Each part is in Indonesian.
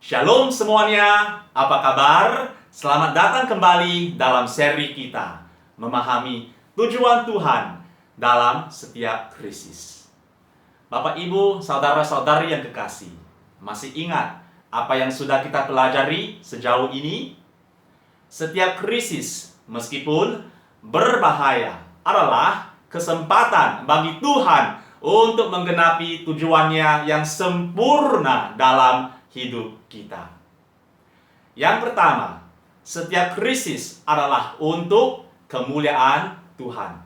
Shalom semuanya, apa kabar? Selamat datang kembali dalam seri kita memahami tujuan Tuhan dalam setiap krisis. Bapak, Ibu, saudara-saudari yang kekasih, masih ingat apa yang sudah kita pelajari sejauh ini? Setiap krisis, meskipun berbahaya, adalah kesempatan bagi Tuhan untuk menggenapi tujuannya yang sempurna dalam hidup kita. Yang pertama, setiap krisis adalah untuk kemuliaan Tuhan.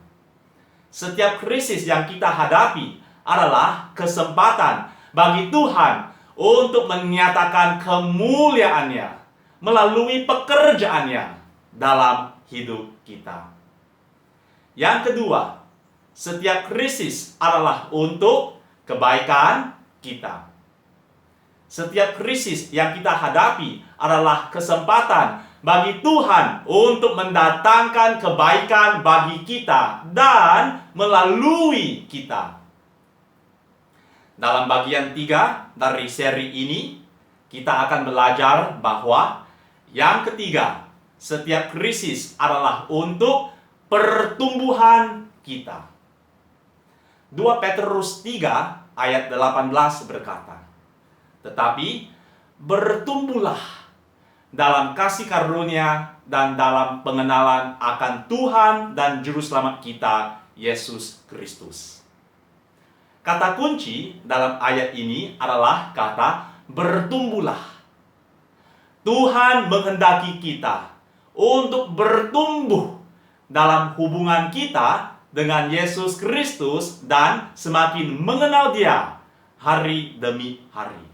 Setiap krisis yang kita hadapi adalah kesempatan bagi Tuhan untuk menyatakan kemuliaannya melalui pekerjaannya dalam hidup kita. Yang kedua, setiap krisis adalah untuk kebaikan kita. Setiap krisis yang kita hadapi adalah kesempatan bagi Tuhan untuk mendatangkan kebaikan bagi kita dan melalui kita. Dalam bagian 3 dari seri ini, kita akan belajar bahwa yang ketiga, setiap krisis adalah untuk pertumbuhan kita. 2 Petrus 3 ayat 18 berkata, "Tetapi bertumbuhlah dalam kasih karunia dan dalam pengenalan akan Tuhan dan Juru Selamat kita, Yesus Kristus." Kata kunci dalam ayat ini adalah kata bertumbuhlah. Tuhan menghendaki kita untuk bertumbuh dalam hubungan kita dengan Yesus Kristus dan semakin mengenal Dia hari demi hari.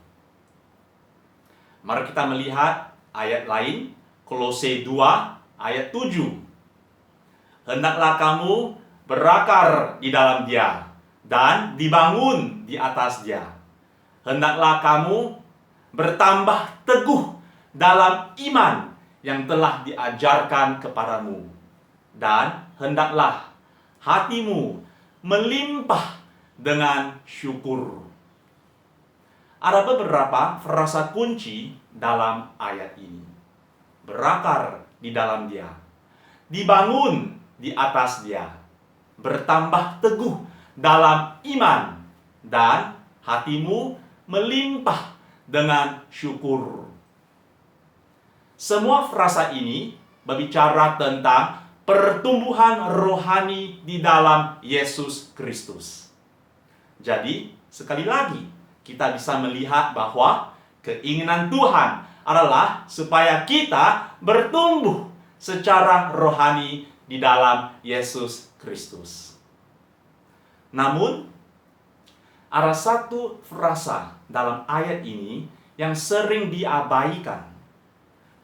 Mari kita melihat ayat lain, Kolose 2 ayat 7. "Hendaklah kamu berakar di dalam Dia dan dibangun di atas Dia. Hendaklah kamu bertambah teguh dalam iman yang telah diajarkan kepadamu. Dan hendaklah hatimu melimpah dengan syukur." Ada beberapa frasa kunci dalam ayat ini. Berakar di dalam Dia, dibangun di atas Dia, bertambah teguh dalam iman, dan hatimu melimpah dengan syukur. Semua frasa ini berbicara tentang pertumbuhan rohani di dalam Yesus Kristus. Jadi, sekali lagi, kita bisa melihat bahwa keinginan Tuhan adalah supaya kita bertumbuh secara rohani di dalam Yesus Kristus. Namun, ada satu frasa dalam ayat ini yang sering diabaikan.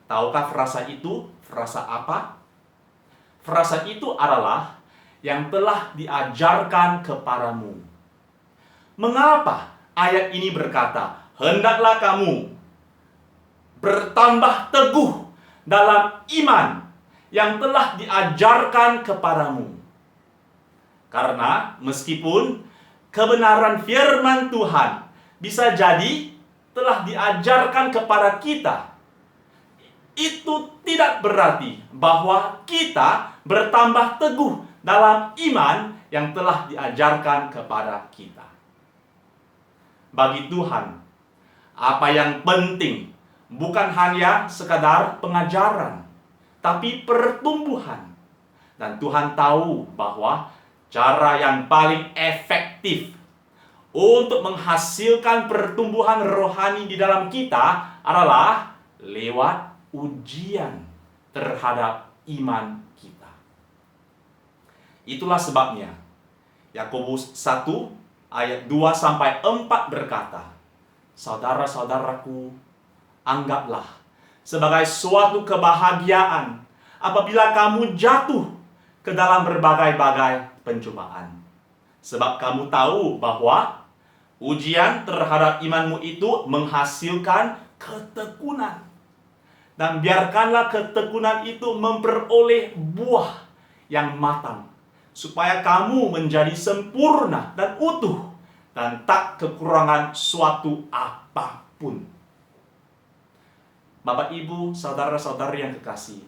Tahukah frasa itu? Frasa apa? Frasa itu adalah yang telah diajarkan kepadamu. Mengapa ayat ini berkata, "Hendaklah kamu bertambah teguh dalam iman yang telah diajarkan kepadamu"? Karena meskipun kebenaran firman Tuhan bisa jadi telah diajarkan kepada kita, itu tidak berarti bahwa kita bertambah teguh dalam iman yang telah diajarkan kepada kita. Bagi Tuhan, apa yang penting bukan hanya sekadar pengajaran, tapi pertumbuhan. Dan Tuhan tahu bahwa cara yang paling efektif untuk menghasilkan pertumbuhan rohani di dalam kita adalah lewat ujian terhadap iman kita. Itulah sebabnya Yakobus 1 ayat 2-4 berkata, "Saudara-saudaraku, anggaplah sebagai suatu kebahagiaan apabila kamu jatuh ke dalam berbagai-bagai pencobaan. Sebab kamu tahu bahwa ujian terhadap imanmu itu menghasilkan ketekunan. Dan biarkanlah ketekunan itu memperoleh buah yang matang, supaya kamu menjadi sempurna dan utuh dan tak kekurangan suatu apapun." Bapak, Ibu, saudara-saudari yang kekasih,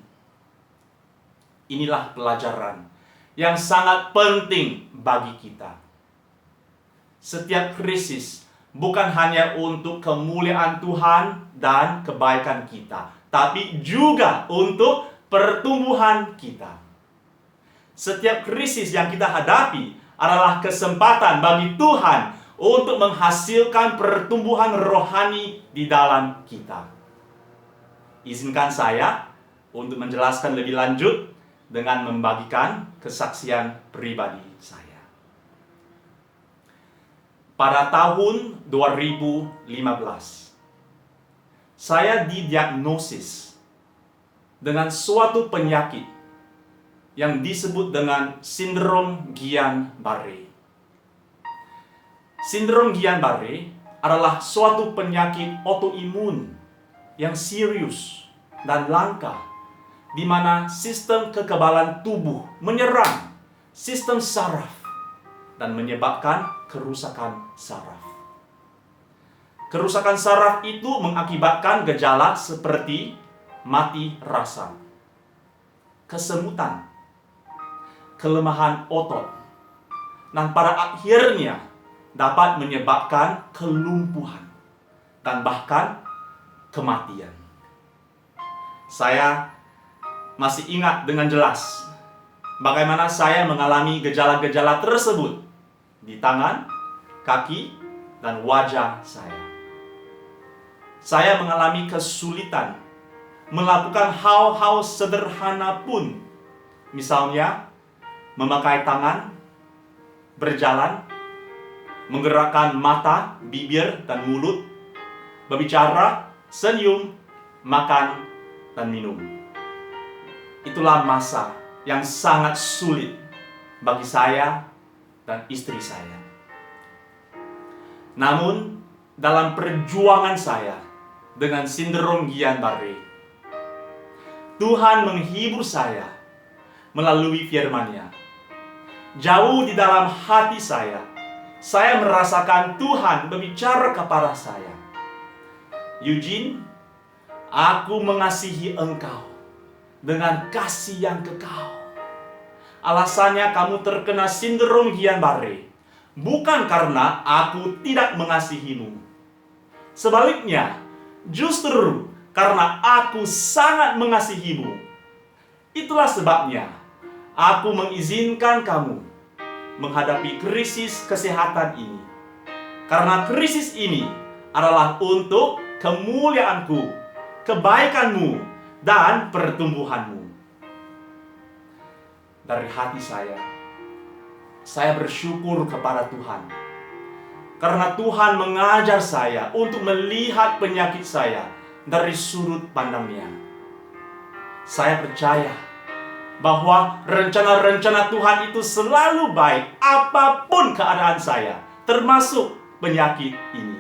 inilah pelajaran yang sangat penting bagi kita. Setiap krisis bukan hanya untuk kemuliaan Tuhan dan kebaikan kita, tapi juga untuk pertumbuhan kita. Setiap krisis yang kita hadapi adalah kesempatan bagi Tuhan untuk menghasilkan pertumbuhan rohani di dalam kita. Izinkan saya untuk menjelaskan lebih lanjut dengan membagikan kesaksian pribadi saya. Pada tahun 2015, saya didiagnosis dengan suatu penyakit yang disebut dengan sindrom Guillain-Barré. Sindrom Guillain-Barré adalah suatu penyakit autoimun yang serius dan langka, di mana sistem kekebalan tubuh menyerang sistem saraf dan menyebabkan kerusakan saraf. Kerusakan saraf itu mengakibatkan gejala seperti mati rasa, kesemutan, kelemahan otot, dan pada akhirnya dapat menyebabkan kelumpuhan dan bahkan kematian. Saya masih ingat dengan jelas bagaimana saya mengalami gejala-gejala tersebut di tangan, kaki, dan wajah saya. Saya mengalami kesulitan melakukan hal-hal sederhana pun, misalnya memakai tangan, berjalan, menggerakkan mata, bibir, dan mulut, berbicara, senyum, makan, dan minum. Itulah masa yang sangat sulit bagi saya dan istri saya. Namun, dalam perjuangan saya dengan sindrom Guillain-Barré, Tuhan menghibur saya melalui firman-Nya. Jauh di dalam hati saya merasakan Tuhan berbicara kepada saya, "Eugene, aku mengasihi engkau dengan kasih yang kekal. Alasannya kamu terkena sindrom Guillain-Barré bukan karena aku tidak mengasihimu. Sebaliknya, justru karena aku sangat mengasihimu. Itulah sebabnya aku mengizinkan kamu menghadapi krisis kesehatan ini. Karena krisis ini adalah untuk kemuliaanku, kebaikanmu, dan pertumbuhanmu." Dari hati saya bersyukur kepada Tuhan. Karena Tuhan mengajar saya untuk melihat penyakit saya dari sudut pandang-Nya. Saya percaya bahwa rencana-rencana Tuhan itu selalu baik apapun keadaan saya, termasuk penyakit ini.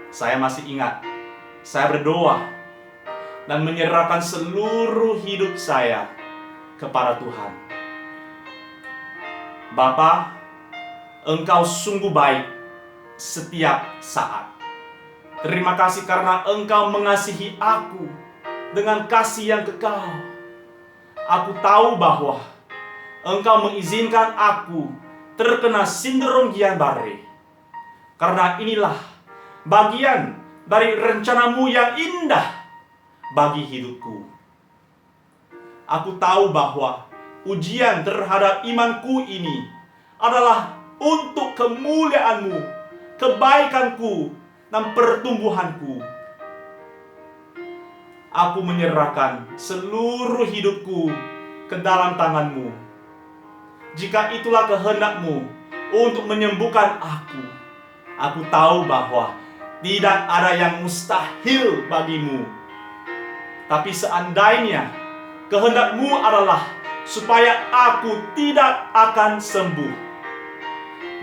Saya masih ingat, saya berdoa dan menyerahkan seluruh hidup saya kepada Tuhan. "Bapa, Engkau sungguh baik setiap saat. Terima kasih karena Engkau mengasihi aku dengan kasih yang kekal. Aku tahu bahwa Engkau mengizinkan aku terkena sindrom Guillain-Barré. Karena inilah bagian dari rencana-Mu yang indah bagi hidupku. Aku tahu bahwa ujian terhadap imanku ini adalah untuk kemuliaan-Mu, kebaikanku, dan pertumbuhanku. Aku menyerahkan seluruh hidupku ke dalam tangan-Mu. Jika itulah kehendak-Mu untuk menyembuhkan aku tahu bahwa tidak ada yang mustahil bagi-Mu. Tapi seandainya kehendak-Mu adalah supaya aku tidak akan sembuh,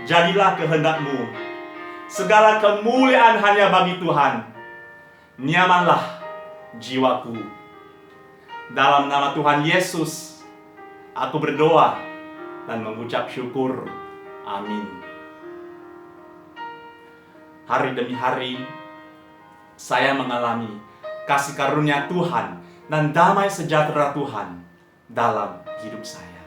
jadilah kehendak-Mu. Segala kemuliaan hanya bagi Tuhan. Nyamanlah jiwaku. Dalam nama Tuhan Yesus, aku berdoa dan mengucap syukur. Amin. Hari demi hari, saya mengalami kasih karunia Tuhan dan damai sejahtera Tuhan dalam hidup saya.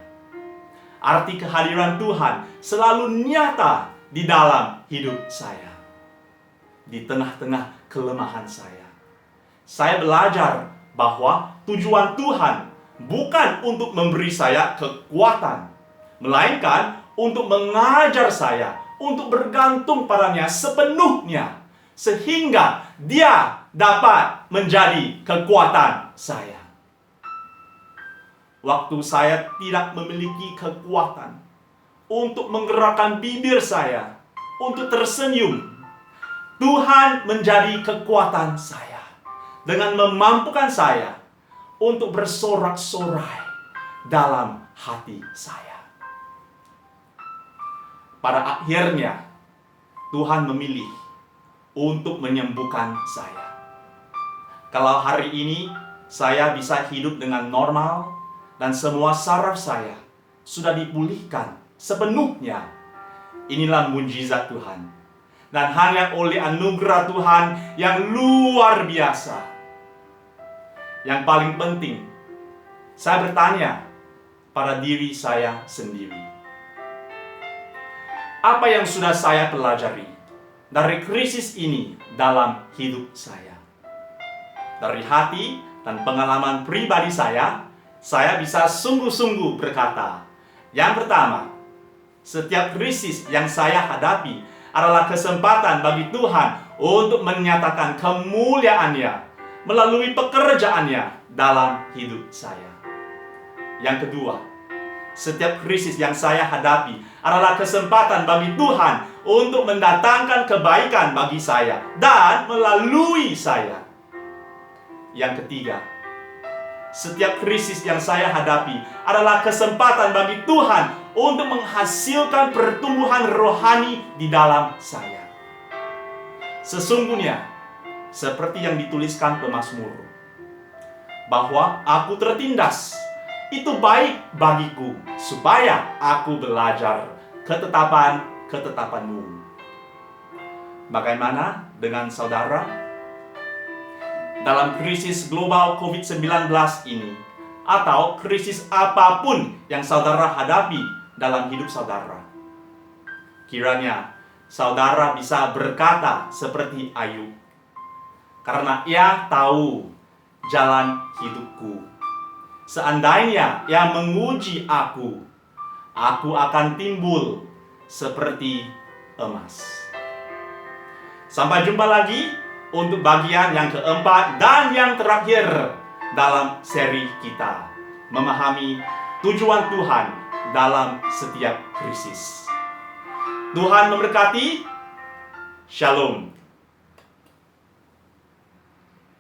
Arti kehadiran Tuhan selalu nyata di dalam hidup saya. Di tengah-tengah kelemahan saya belajar bahwa tujuan Tuhan bukan untuk memberi saya kekuatan, melainkan untuk mengajar saya untuk bergantung padanya sepenuhnya, sehingga Dia dapat menjadi kekuatan saya. Waktu saya tidak memiliki kekuatan untuk menggerakkan bibir saya untuk tersenyum, Tuhan menjadi kekuatan saya dengan memampukan saya untuk bersorak-sorai dalam hati saya. Pada akhirnya, Tuhan memilih untuk menyembuhkan saya. Kalau hari ini saya bisa hidup dengan normal dan semua saraf saya sudah dipulihkan sepenuhnya, inilah mujizat Tuhan. Dan hanya oleh anugerah Tuhan yang luar biasa. Yang paling penting, saya bertanya pada diri saya sendiri, apa yang sudah saya pelajari dari krisis ini dalam hidup saya? Dari hati dan pengalaman pribadi saya bisa sungguh-sungguh berkata, yang pertama, setiap krisis yang saya hadapi adalah kesempatan bagi Tuhan untuk menyatakan kemuliaan-Nya melalui pekerjaannya dalam hidup saya. Yang kedua, setiap krisis yang saya hadapi adalah kesempatan bagi Tuhan untuk mendatangkan kebaikan bagi saya dan melalui saya. Yang ketiga, setiap krisis yang saya hadapi adalah kesempatan bagi Tuhan untuk menghasilkan pertumbuhan rohani di dalam saya. Sesungguhnya, seperti yang dituliskan pemazmur, bahwa aku tertindas, itu baik bagiku, supaya aku belajar ketetapan-ketetapanmu. Bagaimana dengan saudara? Dalam krisis global COVID-19 ini, atau krisis apapun yang saudara hadapi dalam hidup saudara, kiranya saudara bisa berkata seperti Ayub, karena Ia tahu jalan hidupku. Seandainya Ia menguji aku akan timbul seperti emas. Sampai jumpa lagi untuk bagian yang keempat dan yang terakhir dalam seri kita, memahami tujuan Tuhan dalam setiap krisis. Tuhan memberkati. Shalom.